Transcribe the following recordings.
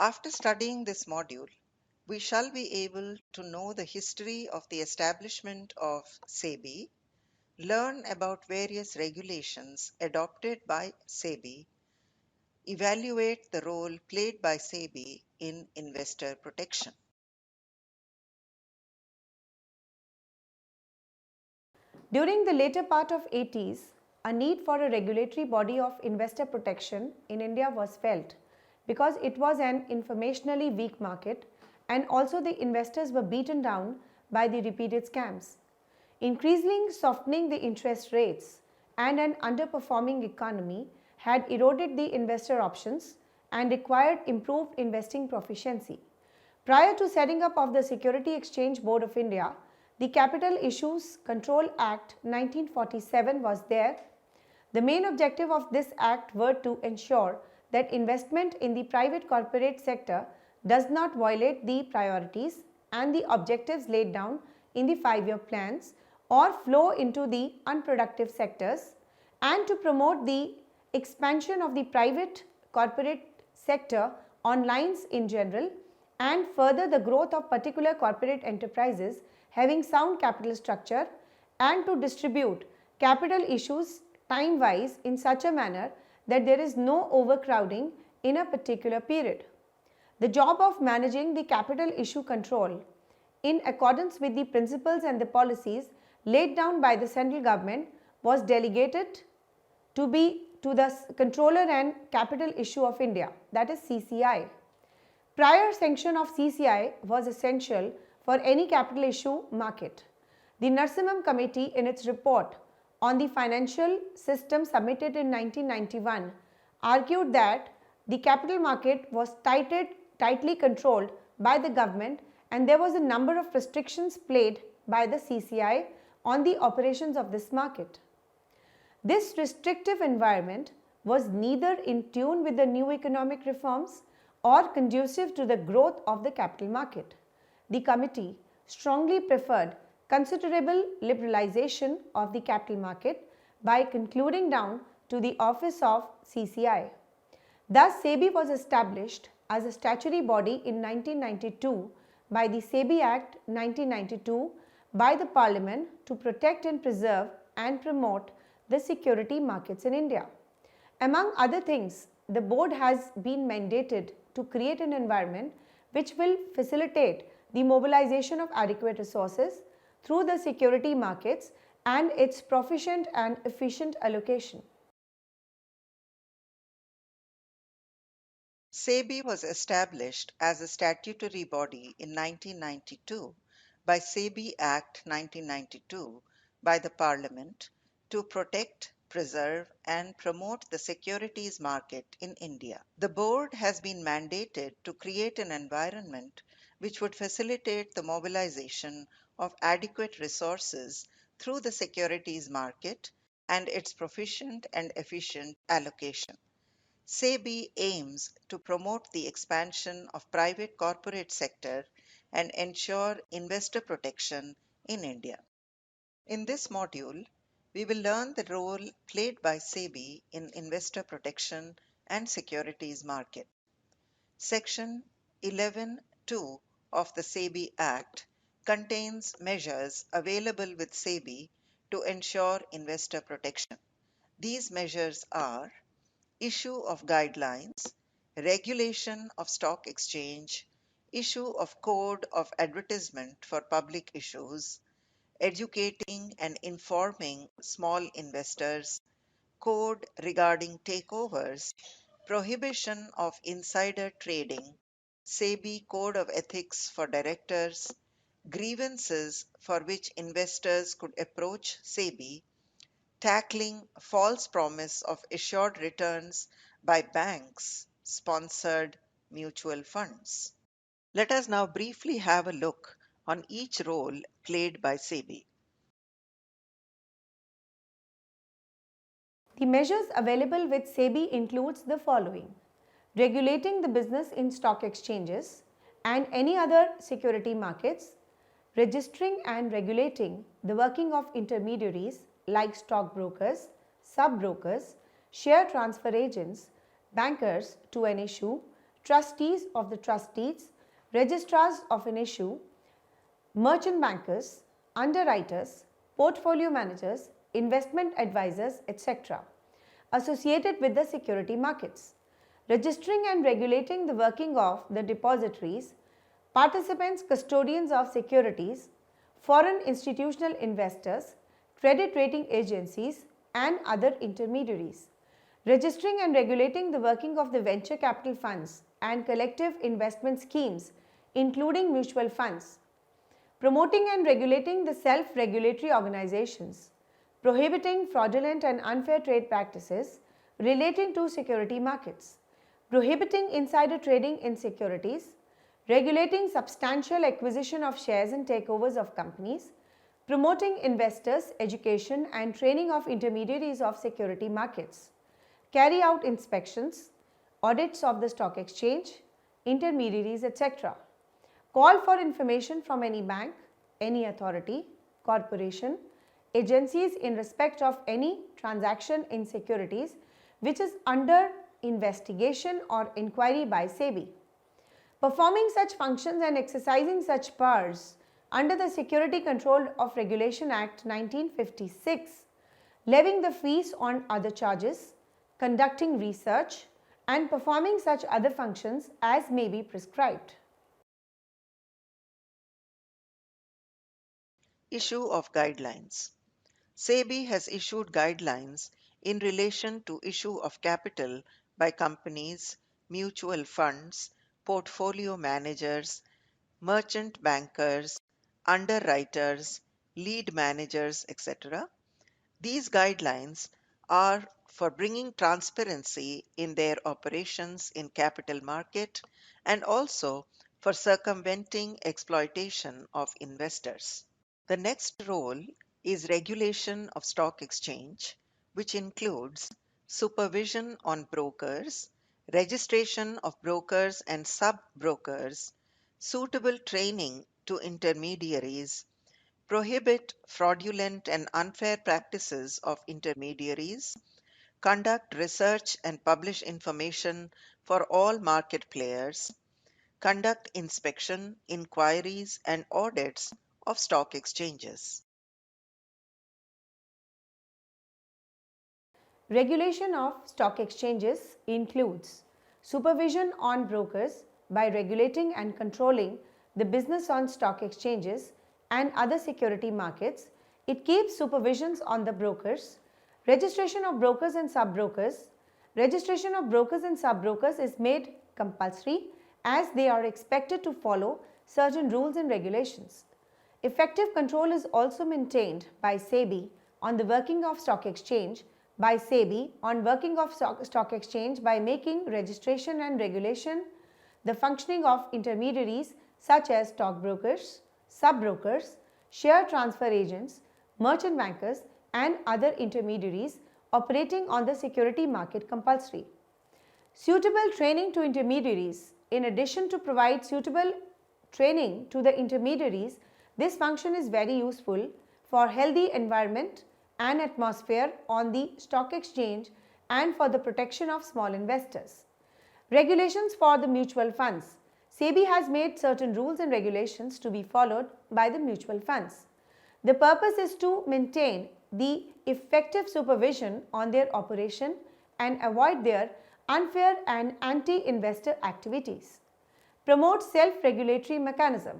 After studying this module, we shall be able to know the history of the establishment of SEBI, learn about various regulations adopted by SEBI, evaluate the role played by SEBI in investor protection. During the later part of 80s, a need for a regulatory body of investor protection in India was felt because it was an informationally weak market and also the investors were beaten down by the repeated scams. Increasingly softening the interest rates and an underperforming economy had eroded the investor options and required improved investing proficiency. Prior to setting up of the Security Exchange Board of India, the Capital Issues Control Act 1947 was there. The main objective of this act were to ensure that investment in the private corporate sector does not violate the priorities and the objectives laid down in the 5-year plans or flow into the unproductive sectors, and to promote the expansion of the private corporate sector on lines in general and further the growth of particular corporate enterprises having sound capital structure, and to distribute capital issues time wise in such a manner that there is no overcrowding in a particular period. The job of managing the capital issue control in accordance with the principles and the policies laid down by the central government was delegated to the Controller and Capital Issue of India, that is CCI. Prior sanction of CCI was essential for any capital issue market. The Narsimham Committee in its report on the financial system submitted in 1991 argued that the capital market was tightly controlled by the government and there was a number of restrictions placed by the CCI on the operations of this market. This restrictive environment was neither in tune with the new economic reforms or conducive to the growth of the capital market. The committee strongly preferred considerable liberalization of the capital market by concluding down to the office of CCI. Thus, SEBI was established as a statutory body in 1992 by the SEBI Act 1992 by the Parliament to protect and preserve and promote the security markets in India. Among other things, the board has been mandated to create an environment which will facilitate the mobilization of adequate resources through the security markets and its proficient and efficient allocation. SEBI was established as a statutory body in 1992 by SEBI Act 1992 by the Parliament to protect, preserve and promote the securities market in India. The board has been mandated to create an environment which would facilitate the mobilization of adequate resources through the securities market and its proficient and efficient allocation. SEBI aims to promote the expansion of private corporate sector and ensure investor protection in India. In this module, we will learn the role played by SEBI in investor protection and securities market. Section 11(2) of the SEBI Act contains measures available with SEBI to ensure investor protection. These measures are issue of guidelines, regulation of stock exchange, issue of code of advertisement for public issues, educating and informing small investors, code regarding takeovers, prohibition of insider trading, SEBI Code of Ethics for Directors, grievances for which investors could approach SEBI, tackling false promise of assured returns by banks sponsored mutual funds. Let us now briefly have a look on each role played by SEBI. The measures available with SEBI includes the following: regulating the business in stock exchanges and any other security markets, registering and regulating the working of intermediaries like stockbrokers, sub-brokers, share transfer agents, bankers to an issue, trustees of the trustees, registrars of an issue, merchant bankers, underwriters, portfolio managers, investment advisors, etc., associated with the security markets. Registering and regulating the working of the depositories, participants, custodians of securities, foreign institutional investors, credit rating agencies, and other intermediaries. Registering and regulating the working of the venture capital funds and collective investment schemes, including mutual funds. Promoting and regulating the self-regulatory organizations, prohibiting fraudulent and unfair trade practices relating to security markets, prohibiting insider trading in securities, regulating substantial acquisition of shares and takeovers of companies, promoting investors, education and training of intermediaries of security markets, carry out inspections, audits of the stock exchange, intermediaries, etc. Call for information from any bank, any authority, corporation, agencies in respect of any transaction in securities which is under investigation or inquiry by SEBI. Performing such functions and exercising such powers under the Security Control of Regulation Act 1956, levying the fees on other charges, conducting research, and performing such other functions as may be prescribed. Issue of guidelines. SEBI has issued guidelines in relation to issue of capital by companies, mutual funds, portfolio managers, merchant bankers, underwriters, lead managers, etc. These guidelines are for bringing transparency in their operations in capital market and also for circumventing exploitation of investors. The next role is regulation of stock exchange, which includes supervision on brokers, registration of brokers and sub-brokers, suitable training to intermediaries, prohibit fraudulent and unfair practices of intermediaries, conduct research and publish information for all market players, conduct inspection, inquiries, and audits of stock exchanges. Regulation of stock exchanges includes supervision on brokers by regulating and controlling the business on stock exchanges and other security markets. It keeps supervisions on the brokers. Registration of brokers and sub-brokers. Registration of brokers and sub-brokers is made compulsory as they are expected to follow certain rules and regulations. Effective control is also maintained by SEBI on the working of stock exchange, by SEBI on working of stock exchange by making registration and regulation the functioning of intermediaries such as stockbrokers, sub-brokers, share transfer agents, merchant bankers and other intermediaries operating on the security market compulsory. Suitable training to intermediaries. In addition to provide suitable training to the intermediaries, this function is very useful for healthy environment and atmosphere on the stock exchange and for the protection of small investors. Regulations for the mutual funds. SEBI has made certain rules and regulations to be followed by the mutual funds. The purpose is to maintain the effective supervision on their operation and avoid their unfair and anti-investor activities. Promote self-regulatory mechanism.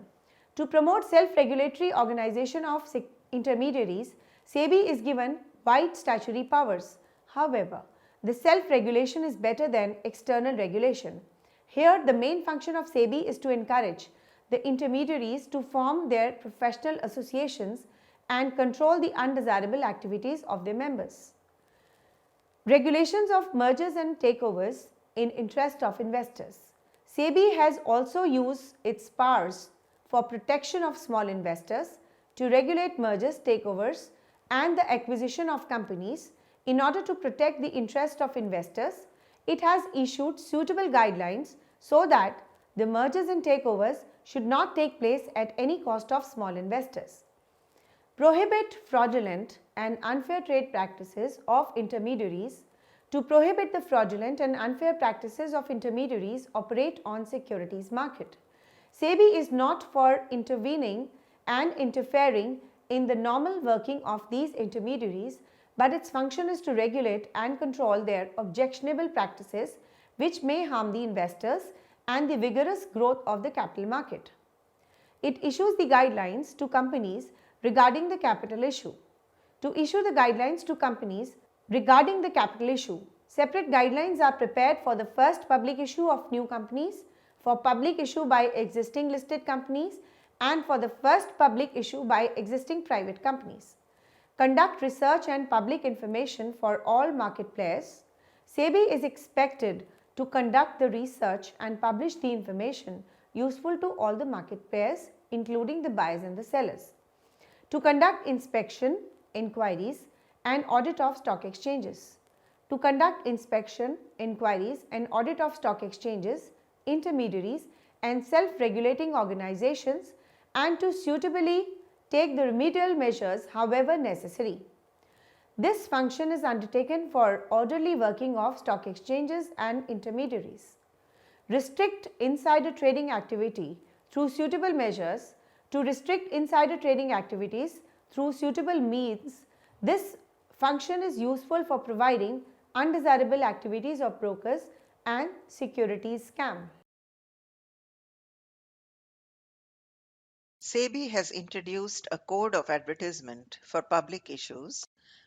To promote self-regulatory organization of intermediaries, SEBI is given wide statutory powers. However, the self-regulation is better than external regulation. Here, the main function of SEBI is to encourage the intermediaries to form their professional associations and control the undesirable activities of their members. Regulations of mergers and takeovers in interest of investors. SEBI has also used its powers for protection of small investors to regulate mergers, takeovers and the acquisition of companies. In order to protect the interest of investors, it has issued suitable guidelines so that the mergers and takeovers should not take place at any cost of small investors. Prohibit fraudulent and unfair trade practices of intermediaries to prohibit the fraudulent and unfair practices of intermediaries operate on securities market. SEBI is not for intervening and interfering in the normal working of these intermediaries, but its function is to regulate and control their objectionable practices which may harm the investors and the vigorous growth of the capital market. It issues the guidelines to companies regarding the capital issue. To issue the guidelines to companies regarding the capital issue, separate guidelines are prepared for the first public issue of new companies, for public issue by existing listed companies, and for the first public issue by existing private companies. Conduct research and public information for all market players. SEBI is expected to conduct the research and publish the information useful to all the market players, including the buyers and the sellers. To conduct inspection, inquiries and audit of stock exchanges. To conduct inspection, inquiries and audit of stock exchanges, intermediaries and self-regulating organizations, and to suitably take the remedial measures however necessary. This function is undertaken for orderly working of stock exchanges and intermediaries. Restrict insider trading activity through suitable measures. To restrict insider trading activities through suitable means, this function is useful for providing undesirable activities of brokers and securities scam. SEBI has introduced a code of advertisement for public issues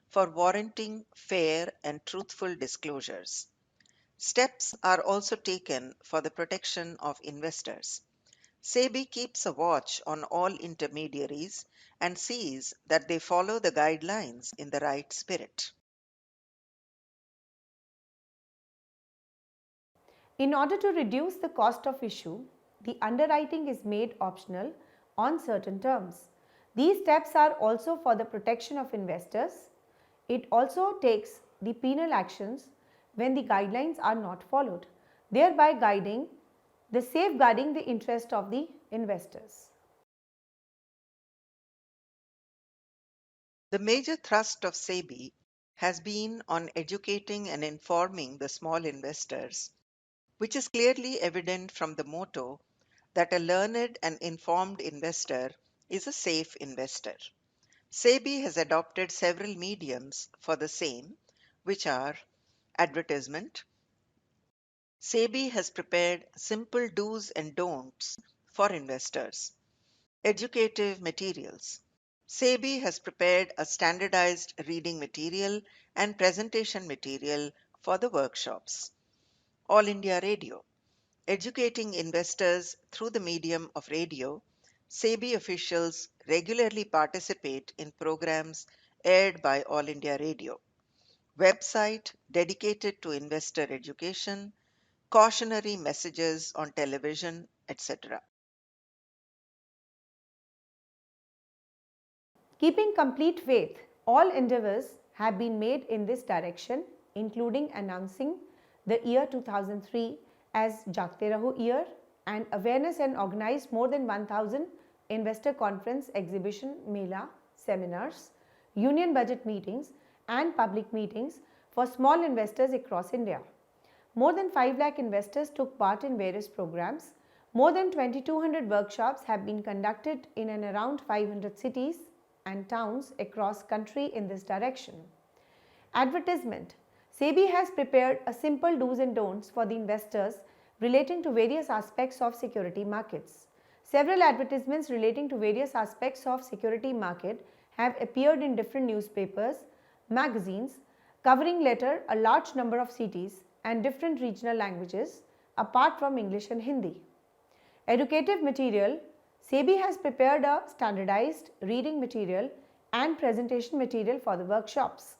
for warranting fair and truthful disclosures. Steps are also taken for the protection of investors. SEBI keeps a watch on all intermediaries and sees that they follow the guidelines in the right spirit. In order to reduce the cost of issue, the underwriting is made optional on certain terms. These steps are also for the protection of investors. It also takes the penal actions when the guidelines are not followed, thereby safeguarding the interest of the investors. The major thrust of SEBI has been on educating and informing the small investors, which is clearly evident from the motto that a learned and informed investor is a safe investor. SEBI has adopted several mediums for the same, which are advertisement. SEBI has prepared simple do's and don'ts for investors. Educative materials. SEBI has prepared a standardized reading material and presentation material for the workshops. All India Radio. Educating investors through the medium of radio, SEBI officials regularly participate in programs aired by All India Radio. Website dedicated to investor education, cautionary messages on television, etc. Keeping complete faith, all endeavours have been made in this direction, including announcing the year 2003 as Jagte Raho year and awareness and organized more than 1000 investor conference, exhibition, mela, seminars, union budget meetings and public meetings for small investors across India. More than 5 lakh investors took part in various programs. More than 2200 workshops have been conducted in and around 500 cities and towns across country in this direction. Advertisement. SEBI has prepared a simple do's and don'ts for the investors relating to various aspects of security markets. Several advertisements relating to various aspects of security market have appeared in different newspapers, magazines, covering later a large number of cities and different regional languages apart from English and Hindi. Educative material. SEBI has prepared a standardized reading material and presentation material for the workshops.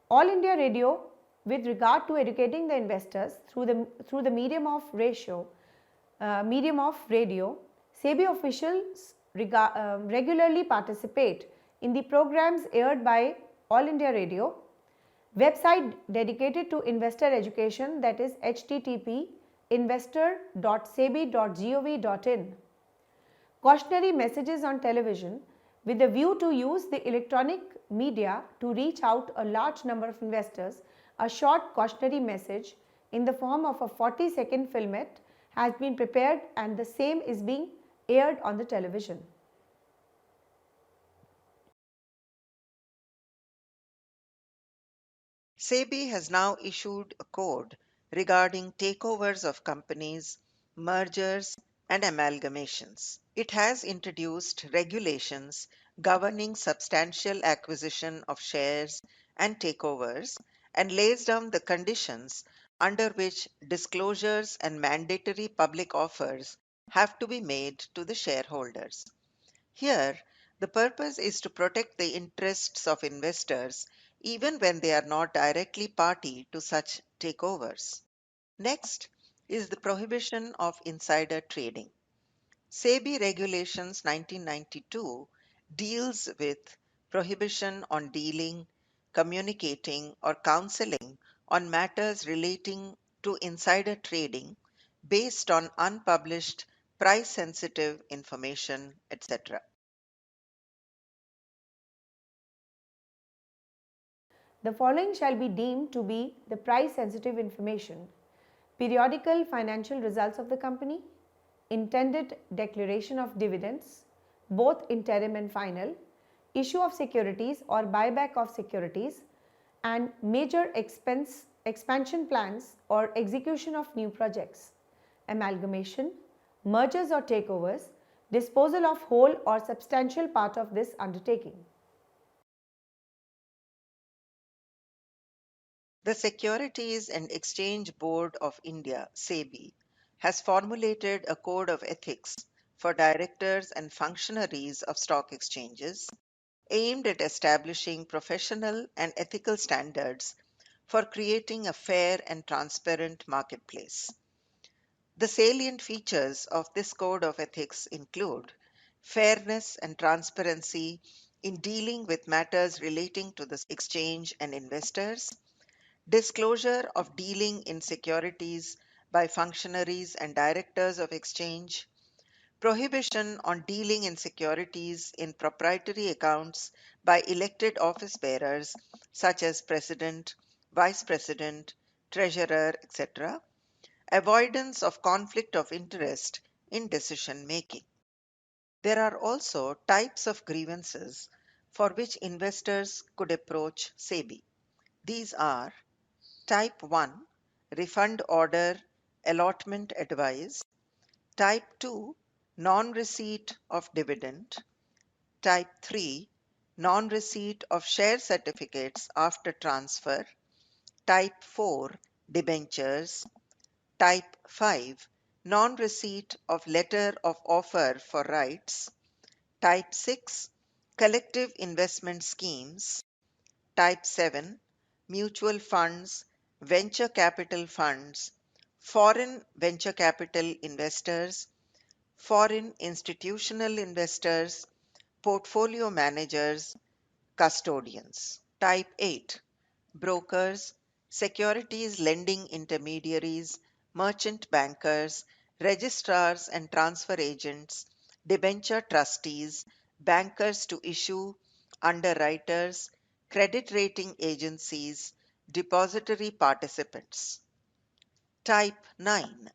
All India Radio, with regard to educating the investors through the medium of radio, SEBI officials regularly participate in the programs aired by All India Radio. Website dedicated to investor education, that is http investor.sebi.gov.in. Cautionary messages on television with a view to use the electronic media to reach out a large number of investors A short cautionary message in the form of a 40-second filmette has been prepared and the same is being aired on the television. SEBI has now issued a code regarding takeovers of companies, mergers, and amalgamations. It has introduced regulations governing substantial acquisition of shares and takeovers and lays down the conditions under which disclosures and mandatory public offers have to be made to the shareholders. Here, the purpose is to protect the interests of investors even when they are not directly party to such takeovers. Next is the prohibition of insider trading. SEBI Regulations 1992 deals with prohibition on dealing, communicating, or counseling on matters relating to insider trading based on unpublished, price sensitive information, etc. The following shall be deemed to be the price sensitive information: periodical financial results of the company, intended declaration of dividends, both interim and final, issue of securities or buyback of securities, and major expansion plans or execution of new projects, amalgamation, mergers or takeovers, disposal of whole or substantial part of this undertaking. The Securities and Exchange Board of India, SEBI, has formulated a code of ethics for directors and functionaries of stock exchanges aimed at establishing professional and ethical standards for creating a fair and transparent marketplace. The salient features of this code of ethics include fairness and transparency in dealing with matters relating to the exchange and investors, disclosure of dealing in securities by functionaries and directors of exchange, prohibition on dealing in securities in proprietary accounts by elected office bearers such as president, vice president, treasurer, etc., avoidance of conflict of interest in decision making. There are also types of grievances for which investors could approach SEBI. These are Type 1, refund order allotment advice. Type 2, non-receipt of dividend. Type 3, non-receipt of share certificates after transfer. Type 4, debentures. Type 5, non-receipt of letter of offer for rights. Type 6, collective investment schemes. Type 7, mutual funds, venture capital funds, foreign venture capital investors, foreign institutional investors, portfolio managers, custodians. Type 8, brokers, securities lending intermediaries, merchant bankers, registrars and transfer agents, debenture trustees, bankers to issue, underwriters, credit rating agencies, depository participants. Type 9,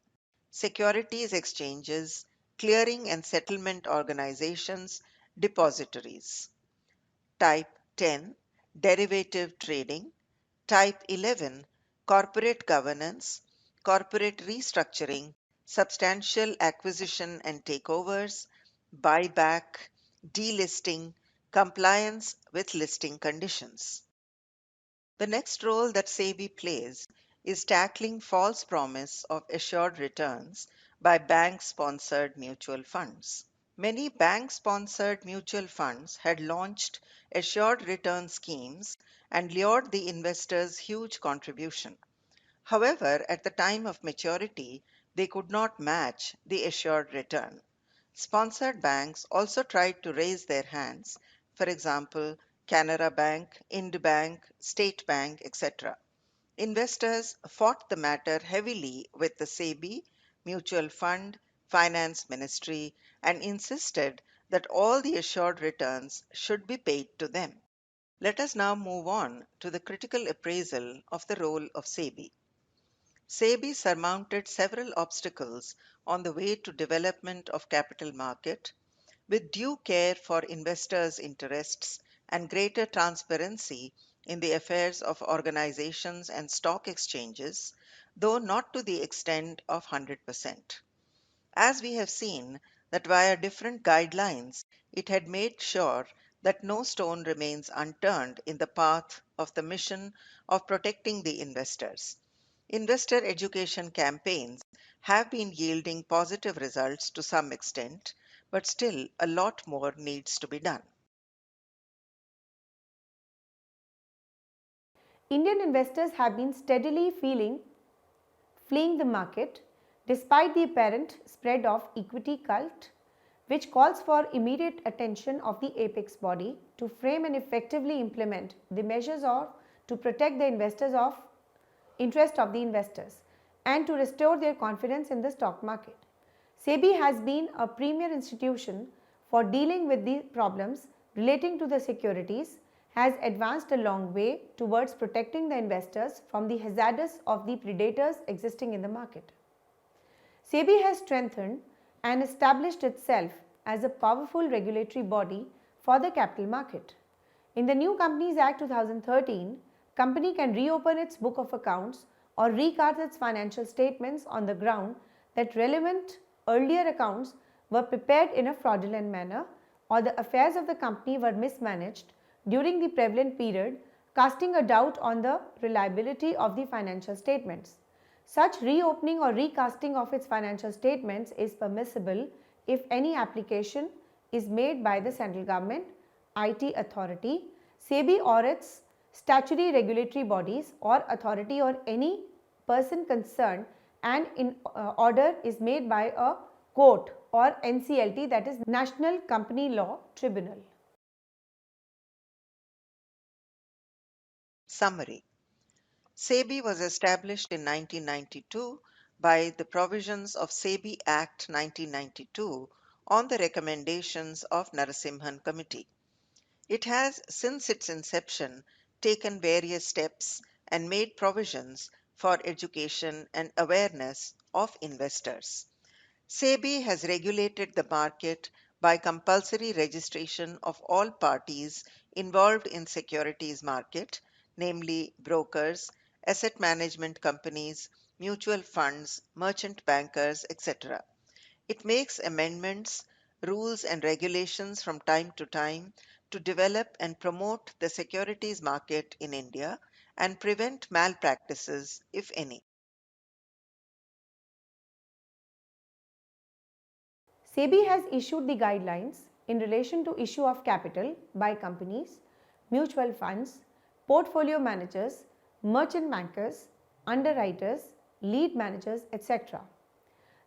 securities exchanges, clearing and settlement organizations, depositories. Type 10, derivative trading. Type 11, corporate governance, corporate restructuring, substantial acquisition and takeovers, buyback, delisting, compliance with listing conditions. The next role that SEBI plays is tackling false promise of assured returns by bank-sponsored mutual funds. Many bank-sponsored mutual funds had launched assured return schemes and lured the investors huge contribution. However, at the time of maturity, they could not match the assured return. Sponsored banks also tried to raise their hands, for example, Canara Bank, Ind Bank, State Bank, etc. Investors fought the matter heavily with the SEBI, Mutual Fund, Finance Ministry, and insisted that all the assured returns should be paid to them. Let us now move on to the critical appraisal of the role of SEBI. SEBI surmounted several obstacles on the way to development of capital market with due care for investors' interests and greater transparency in the affairs of organizations and stock exchanges, though not to the extent of 100%. As we have seen that via different guidelines, it had made sure that no stone remains unturned in the path of the mission of protecting the investors. Investor education campaigns have been yielding positive results to some extent, but still a lot more needs to be done. Indian investors have been steadily fleeing the market despite the apparent spread of equity cult, which calls for immediate attention of the apex body to frame and effectively implement the measures to protect the interest of the investors and to restore their confidence in the stock market. SEBI has been a premier institution for dealing with the problems relating to the securities, has advanced a long way towards protecting the investors from the hazards of the predators existing in the market. SEBI has strengthened and established itself as a powerful regulatory body for the capital market. In the new Companies Act 2013, company can reopen its book of accounts or recast its financial statements on the ground that relevant earlier accounts were prepared in a fraudulent manner or the affairs of the company were mismanaged during the prevalent period, casting a doubt on the reliability of the financial statements. Such reopening or recasting of its financial statements is permissible if any application is made by the central government, IT authority, SEBI or its statutory regulatory bodies or authority or any person concerned, and in order is made by a court or NCLT, that is National Company Law Tribunal. Summary. SEBI was established in 1992 by the provisions of SEBI Act 1992 on the recommendations of Narasimhan Committee. It has, since its inception, taken various steps and made provisions for education and awareness of investors. SEBI has regulated the market by compulsory registration of all parties involved in securities market, namely brokers, asset management companies, mutual funds, merchant bankers, etc. It makes amendments, rules and regulations from time to time to develop and promote the securities market in India and prevent malpractices, if any. SEBI has issued the guidelines in relation to issue of capital by companies, mutual funds, portfolio managers, merchant bankers, underwriters, lead managers, etc.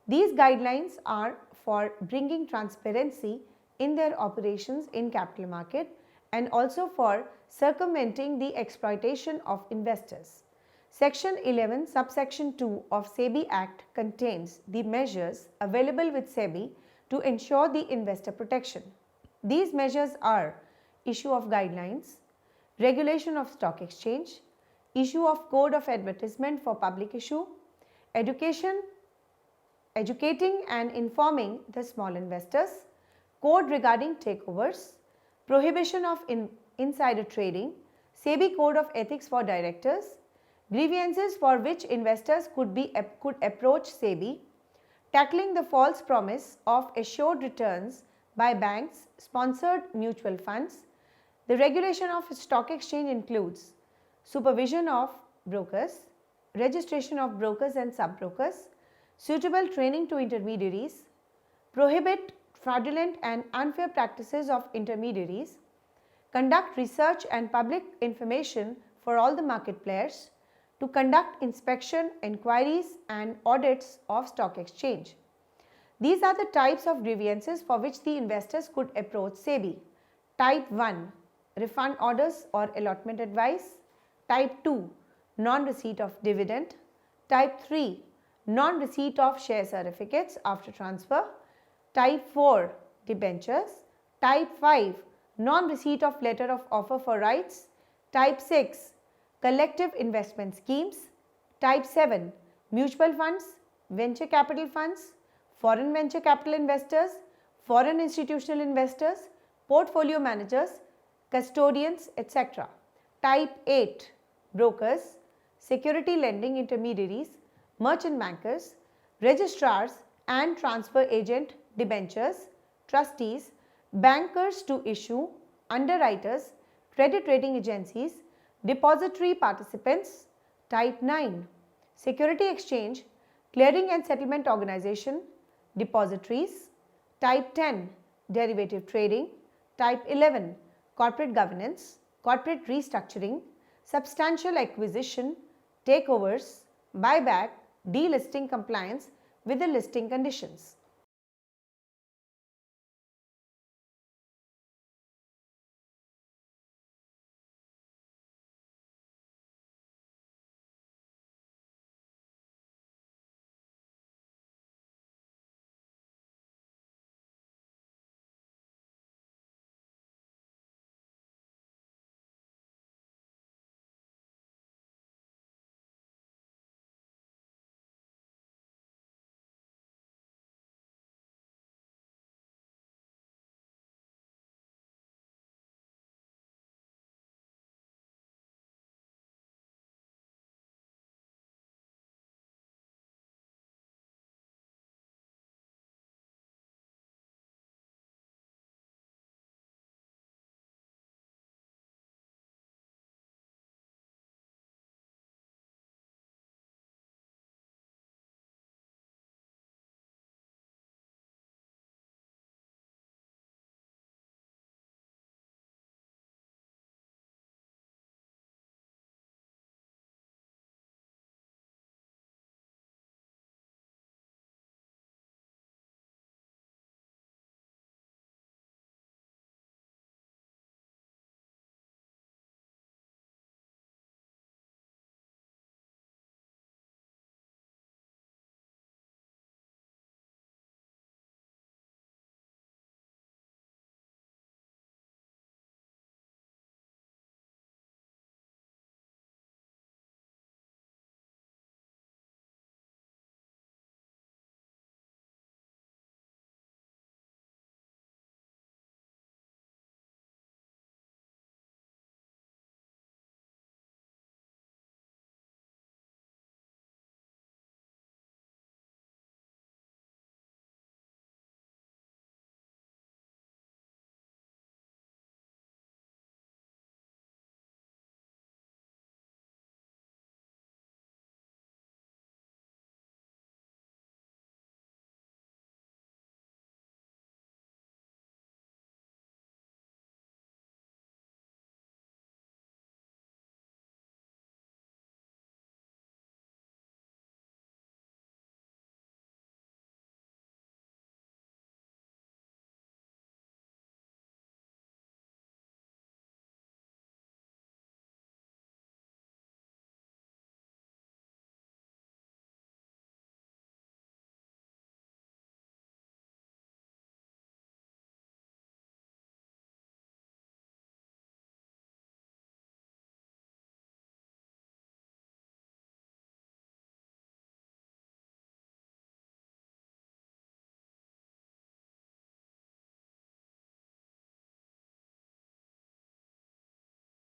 These guidelines are for bringing transparency in their operations in capital market and also for circumventing the exploitation of investors. Section 11 subsection 2 of SEBI Act contains the measures available with SEBI to ensure the investor protection. These measures are issue of guidelines, regulation of stock exchange, issue of code of advertisement for public issue, educating and informing the small investors, code regarding takeovers, prohibition of insider trading, SEBI code of ethics for directors, grievances for which investors could approach SEBI, tackling the false promise of assured returns by banks, sponsored mutual funds. The regulation of stock exchange includes supervision of brokers, registration of brokers and sub-brokers, suitable training to intermediaries, prohibit fraudulent and unfair practices of intermediaries, conduct research and public information for all the market players, to conduct inspection, inquiries and audits of stock exchange. These are the types of grievances for which the investors could approach SEBI. Type 1, refund orders or allotment advice. Type 2, non-receipt of dividend. Type 3, non-receipt of share certificates after transfer. Type 4, debentures. Type 5, non-receipt of letter of offer for rights. Type 6, collective investment schemes. Type 7, mutual funds, venture capital funds, foreign venture capital investors, foreign institutional investors, portfolio managers, custodians, etc. Type 8, brokers, security lending intermediaries, merchant bankers, registrars and transfer agent debentures, trustees, bankers to issue, underwriters, credit rating agencies, depository participants. Type 9, security exchange, clearing and settlement organization, depositories. Type 10, derivative trading. Type 11, corporate governance, corporate restructuring, substantial acquisition, takeovers, buyback, delisting compliance with the listing conditions.